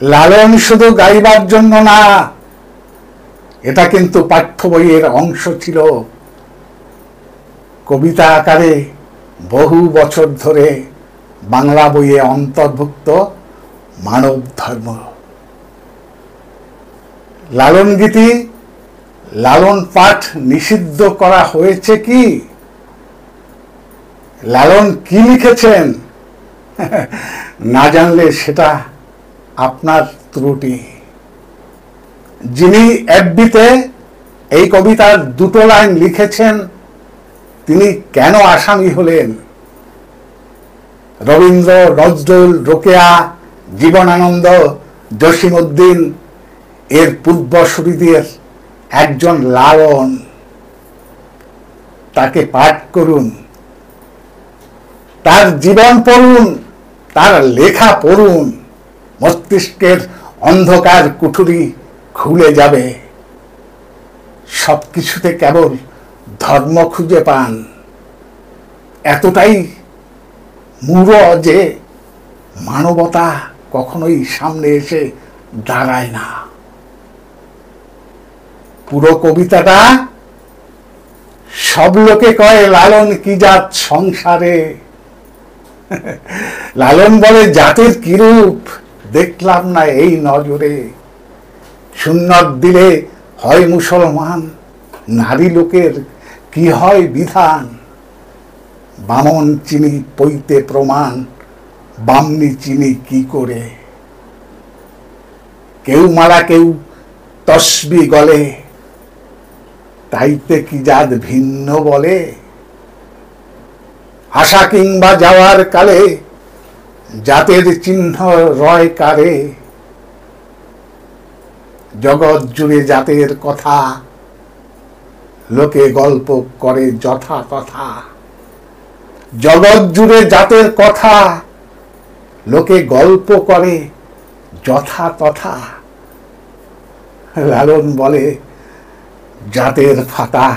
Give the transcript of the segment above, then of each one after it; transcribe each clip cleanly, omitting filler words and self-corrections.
লালন শুধু গাইবার জন্য না, এটা কিন্তু পাঠ্য বইয়ের অংশ ছিল। কবিতা আকারে বহু বছর ধরে বাংলা বইয়ে অন্তর্ভুক্ত মানব ধর্ম। লালন গীতি, লালন পাঠ নিষিদ্ধ করা হয়েছে কি? লালন কি লিখেছেন না জানলে সেটা আপনার ত্রুটি। যিনি এফবিতে এই কবিতার দুটো লাইন লিখেছেন, তিনি কেন আসামি হলেন? রবীন্দ্র, নজরুল, রোকেয়া, জীবনানন্দ, জসিমউদ্দিন এর পূর্বসূরিদের একজন লালন। তাকে পাঠ করুন, তার জীবন পড়ুন, তার লেখা পড়ুন, মস্তিষ্কের অন্ধকার কুঠুরি খুলে যাবে। সবকিছুতে কেবল ধর্ম খুঁজে পান, এতটাই মূঢ় যে মানবতা কখনোই সামনে এসে দাঁড়ায় না। পুরো কবিতাটা সব লোকে কয় লালন কি জাত সংসারে। লালন বলে জাতের কিরূপ দেখলাম না এই নজরে। সুন্নত দিলে হয় মুসলমান, নারী লোকের কি হয় বিধান। বামন চিনি পইতে প্রমাণ, বামনি চিনি কি করে। কেউ মারা কেউ তসবি গলে, তাইতে কি জাত ভিন্ন বলে। আসা কিংবা যাওয়ার কালে জাতের চিহ্ন রয় কারে। জগৎ জুড়ে জাতের কথা লোকে গল্প করে যথা তথা। জগৎ জুড়ে জাতের কথা লোকে গল্প করে যথা তথা। লালন বলে জাতের ফাতা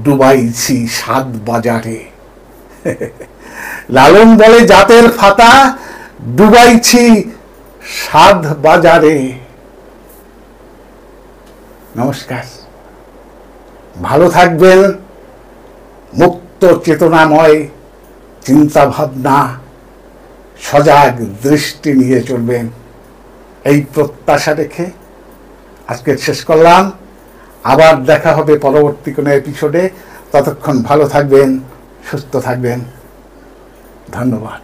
ডুবাইছি সাত বাজারে। লালন বলে জাতের ফাতা ডুবাইছি সাত বাজারে। নমস্কার, ভালো থাকবেন, মুক্ত চেতনাময় চিন্তা ভাবনা, সজাগ দৃষ্টি নিয়ে চলবেন, এই প্রত্যাশা রেখে আজকে শেষ করলাম। আবার দেখা হবে পরবর্তী কোনো এপিসোডে। ততক্ষণ ভালো থাকবেন, সুস্থ থাকবেন। ধন্যবাদ।